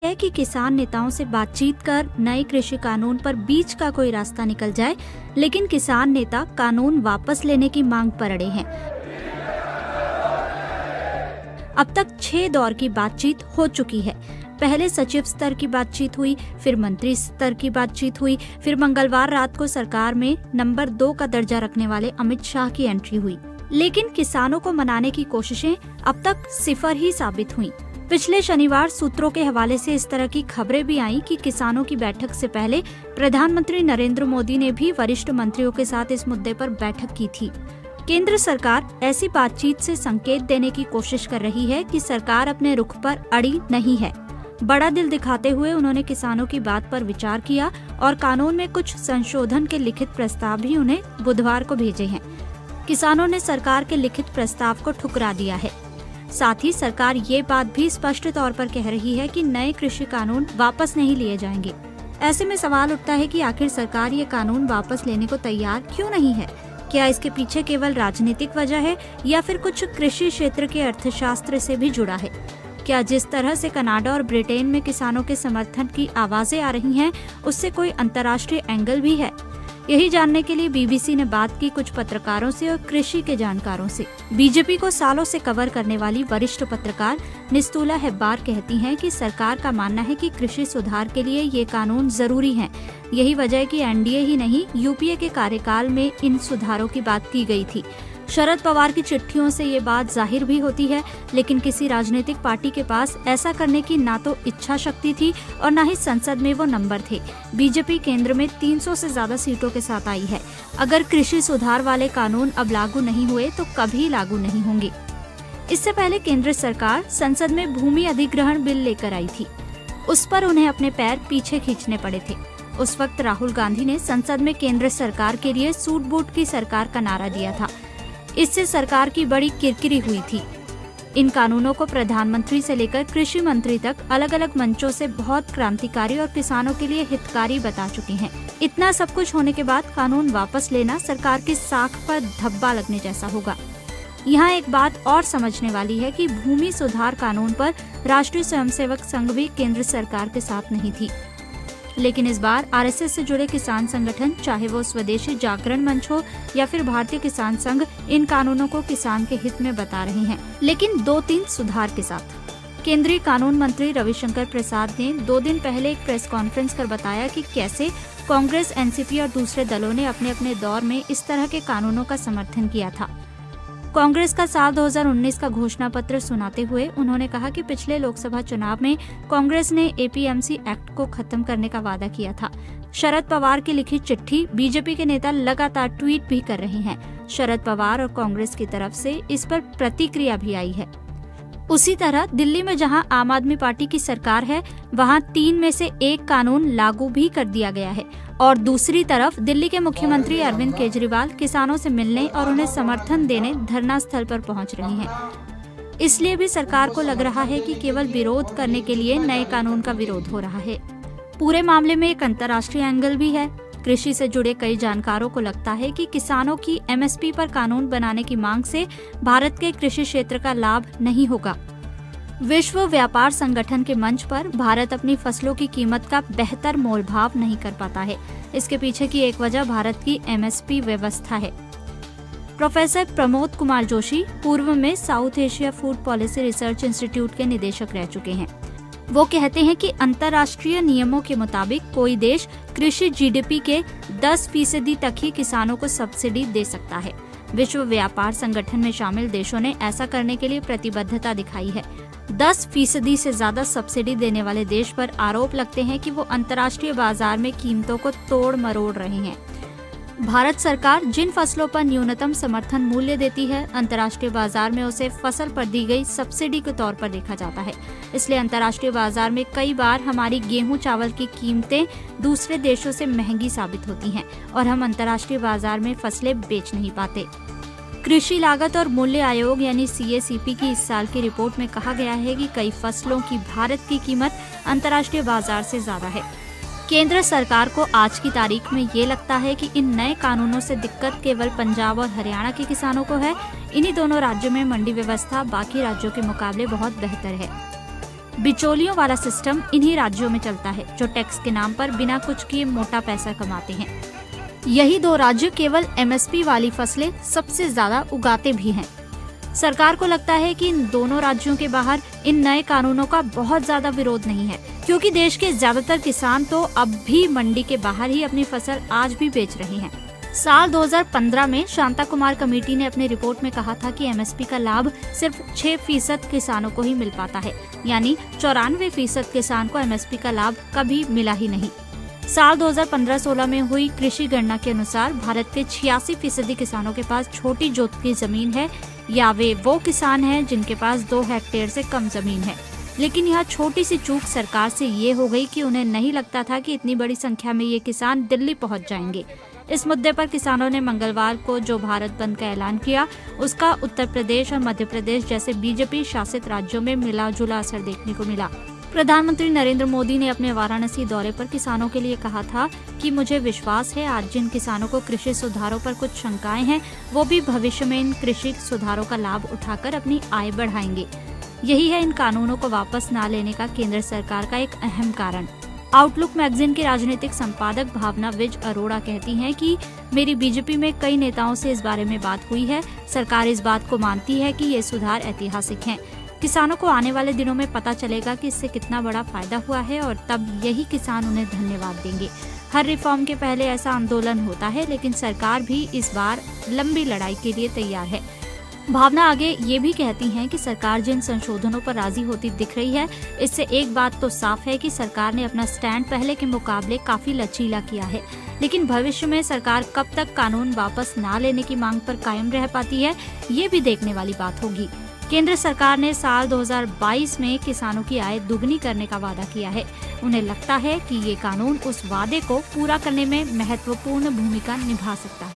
है कि किसान नेताओं से बातचीत कर नए कृषि कानून पर बीच का कोई रास्ता निकल जाए, लेकिन किसान नेता कानून वापस लेने की मांग पर अड़े हैं। अब तक 6 दौर की बातचीत हो चुकी है। पहले सचिव स्तर की बातचीत हुई, फिर मंत्री स्तर की बातचीत हुई, फिर मंगलवार रात को सरकार में नंबर 2 का दर्जा रखने वाले अमित शाह की एंट्री हुई। लेकिन किसानों को मनाने की कोशिशें अब तक सिफर ही साबित हुई। पिछले शनिवार सूत्रों के हवाले से इस तरह की खबरें भी आईं कि किसानों की बैठक से पहले प्रधानमंत्री नरेंद्र मोदी ने भी वरिष्ठ मंत्रियों के साथ इस मुद्दे पर बैठक की थी। केंद्र सरकार ऐसी बातचीत से संकेत देने की कोशिश कर रही है कि सरकार अपने रुख पर अड़ी नहीं है। बड़ा दिल दिखाते हुए उन्होंने किसानों की बात पर विचार किया और कानून में कुछ संशोधन के लिखित प्रस्ताव भी उन्हें बुधवार को भेजे हैं। किसानों ने सरकार के लिखित प्रस्ताव को ठुकरा दिया है। साथ ही सरकार ये बात भी स्पष्ट तौर पर कह रही है कि नए कृषि कानून वापस नहीं लिए जाएंगे। ऐसे में सवाल उठता है कि आखिर सरकार ये कानून वापस लेने को तैयार क्यों नहीं है? क्या इसके पीछे केवल राजनीतिक वजह है या फिर कुछ कृषि क्षेत्र के अर्थशास्त्र से भी जुड़ा है? क्या जिस तरह से कनाडा और ब्रिटेन में किसानों के समर्थन की आवाजें आ रही हैं, उससे कोई अंतर्राष्ट्रीय एंगल भी है? यही जानने के लिए बीबीसी ने बात की कुछ पत्रकारों से और कृषि के जानकारों से। बीजेपी को सालों से कवर करने वाली वरिष्ठ पत्रकार निस्तुला हेब्बार कहती हैं कि सरकार का मानना है कि कृषि सुधार के लिए ये कानून जरूरी हैं। यही वजह है कि एनडीए ही नहीं, यूपीए के कार्यकाल में इन सुधारों की बात की गई थी। शरद पवार की चिट्ठियों से ये बात जाहिर भी होती है, लेकिन किसी राजनीतिक पार्टी के पास ऐसा करने की ना तो इच्छा शक्ति थी और ना ही संसद में वो नंबर थे। बीजेपी केंद्र में 300 से ज्यादा सीटों के साथ आई है। अगर कृषि सुधार वाले कानून अब लागू नहीं हुए तो कभी लागू नहीं होंगे। इससे पहले केंद्र सरकार संसद में भूमि अधिग्रहण बिल लेकर आई थी। उस पर उन्हें अपने पैर पीछे खींचने पड़े थे। उस वक्त राहुल गांधी ने संसद में केंद्र सरकार के लिए सूट बूट की सरकार का नारा दिया था। इससे सरकार की बड़ी किरकिरी हुई थी। इन कानूनों को प्रधानमंत्री से लेकर कृषि मंत्री तक अलग अलग मंचों से बहुत क्रांतिकारी और किसानों के लिए हितकारी बता चुके हैं। इतना सब कुछ होने के बाद कानून वापस लेना सरकार की साख पर धब्बा लगने जैसा होगा। यहाँ एक बात और समझने वाली है कि भूमि सुधार कानून पर राष्ट्रीय स्वयंसेवक संघ भी केंद्र सरकार के साथ नहीं थी। लेकिन इस बार आरएसएस से जुड़े किसान संगठन, चाहे वो स्वदेशी जागरण मंच हो या फिर भारतीय किसान संघ, इन कानूनों को किसान के हित में बता रहे हैं, लेकिन 2-3 सुधार के साथ। केंद्रीय कानून मंत्री रविशंकर प्रसाद ने 2 दिन पहले एक प्रेस कॉन्फ्रेंस कर बताया कि कैसे कांग्रेस, एनसीपी और दूसरे दलों ने अपने अपने दौर में इस तरह के कानूनों का समर्थन किया था। कांग्रेस का साल 2019 का घोषणा पत्र सुनाते हुए उन्होंने कहा कि पिछले लोकसभा चुनाव में कांग्रेस ने एपीएमसी एक्ट को खत्म करने का वादा किया था। शरद पवार की लिखी चिट्ठी बीजेपी के नेता लगातार ट्वीट भी कर रहे हैं। शरद पवार और कांग्रेस की तरफ से इस पर प्रतिक्रिया भी आई है। उसी तरह दिल्ली में जहां आम आदमी पार्टी की सरकार है, वहां 3 में से 1 कानून लागू भी कर दिया गया है और दूसरी तरफ दिल्ली के मुख्यमंत्री अरविंद केजरीवाल किसानों से मिलने और उन्हें समर्थन देने धरना स्थल पर पहुंच रहे हैं। इसलिए भी सरकार को लग रहा है कि केवल विरोध करने के लिए नए कानून का विरोध हो रहा है। पूरे मामले में एक अंतर्राष्ट्रीय एंगल भी है। कृषि से जुड़े कई जानकारों को लगता है कि किसानों की एमएसपी पर कानून बनाने की मांग से भारत के कृषि क्षेत्र का लाभ नहीं होगा। विश्व व्यापार संगठन के मंच पर भारत अपनी फसलों की कीमत का बेहतर मोल भाव नहीं कर पाता है। इसके पीछे की एक वजह भारत की एमएसपी व्यवस्था है। प्रोफेसर प्रमोद कुमार जोशी पूर्व में south Asia food policy research institute के निदेशक रह चुके हैं। वो कहते हैं कि अंतर्राष्ट्रीय नियमों के मुताबिक कोई देश कृषि जीडीपी के 10% तक ही किसानों को सब्सिडी दे सकता है। विश्व व्यापार संगठन में शामिल देशों ने ऐसा करने के लिए प्रतिबद्धता दिखाई है। 10% से ज्यादा सब्सिडी देने वाले देश पर आरोप लगते हैं कि वो अंतर्राष्ट्रीय बाजार में कीमतों को तोड़ मरोड़ रहे हैं। भारत सरकार जिन फसलों पर न्यूनतम समर्थन मूल्य देती है, अंतर्राष्ट्रीय बाजार में उसे फसल पर दी गई सब्सिडी के तौर पर देखा जाता है। इसलिए अंतर्राष्ट्रीय बाजार में कई बार हमारी गेहूं चावल की कीमतें दूसरे देशों से महंगी साबित होती हैं और हम अंतर्राष्ट्रीय बाजार में फसलें बेच नहीं पाते। कृषि लागत और मूल्य आयोग यानी CACP की इस साल की रिपोर्ट में कहा गया है कि कई फसलों की भारत की कीमत अंतर्राष्ट्रीय बाजार से ज्यादा है। केंद्र सरकार को आज की तारीख में ये लगता है कि इन नए कानूनों से दिक्कत केवल पंजाब और हरियाणा के किसानों को है। इन्हीं दोनों राज्यों में मंडी व्यवस्था बाकी राज्यों के मुकाबले बहुत बेहतर है। बिचौलियों वाला सिस्टम इन्हीं राज्यों में चलता है जो टैक्स के नाम पर बिना कुछ किए मोटा पैसा कमाते हैं। यही 2 राज्य केवल एमएसपी वाली फसलें सबसे ज्यादा उगाते भी हैं। सरकार को लगता है कि इन दोनों राज्यों के बाहर इन नए कानूनों का बहुत ज्यादा विरोध नहीं है, क्योंकि देश के ज्यादातर किसान तो अब भी मंडी के बाहर ही अपनी फसल आज भी बेच रहे हैं। साल 2015 में शांता कुमार कमेटी ने अपनी रिपोर्ट में कहा था कि एमएसपी का लाभ सिर्फ 6% किसानों को ही मिल पाता है, यानी 94% किसान को एमएसपी का लाभ कभी मिला ही नहीं। साल 2015-16 में हुई कृषि गणना के अनुसार भारत के 86% किसानों के पास छोटी जोत की जमीन है, या वे वो किसान हैं जिनके पास 2 हेक्टेयर से कम जमीन है। लेकिन यह छोटी सी चूक सरकार से ये हो गई कि उन्हें नहीं लगता था कि इतनी बड़ी संख्या में ये किसान दिल्ली पहुंच जाएंगे। इस मुद्दे पर किसानों ने मंगलवार को जो भारत बंद का ऐलान किया, उसका उत्तर प्रदेश और मध्य प्रदेश जैसे बीजेपी शासित राज्यों में मिला जुला असर देखने को मिला। प्रधानमंत्री नरेंद्र मोदी ने अपने वाराणसी दौरे पर किसानों के लिए कहा था कि मुझे विश्वास है आज जिन किसानों को कृषि सुधारों पर कुछ शंकाएं हैं, वो भी भविष्य में इन कृषि सुधारों का लाभ उठाकर अपनी आय बढ़ाएंगे। यही है इन कानूनों को वापस न लेने का केंद्र सरकार का एक अहम कारण। आउटलुक मैगजीन की राजनीतिक संपादक भावना विज अरोड़ा कहती हैं कि मेरी बीजेपी में कई नेताओं से इस बारे में बात हुई है। सरकार इस बात को मानती है कि ये सुधार ऐतिहासिक हैं। किसानों को आने वाले दिनों में पता चलेगा कि इससे कितना बड़ा फायदा हुआ है और तब यही किसान उन्हें धन्यवाद देंगे। हर रिफॉर्म के पहले ऐसा आंदोलन होता है, लेकिन सरकार भी इस बार लंबी लड़ाई के लिए तैयार है। भावना आगे ये भी कहती हैं कि सरकार जिन संशोधनों पर राजी होती दिख रही है, इससे एक बात तो साफ है कि सरकार ने अपना स्टैंड पहले के मुकाबले काफी लचीला किया है। लेकिन भविष्य में सरकार कब तक कानून वापस ना लेने की मांग पर कायम रह पाती है, ये भी देखने वाली बात होगी। केंद्र सरकार ने साल 2022 में किसानों की आय दुगनी करने का वादा किया है। उन्हें लगता है कि ये कानून उस वादे को पूरा करने में महत्वपूर्ण भूमिका निभा सकता है।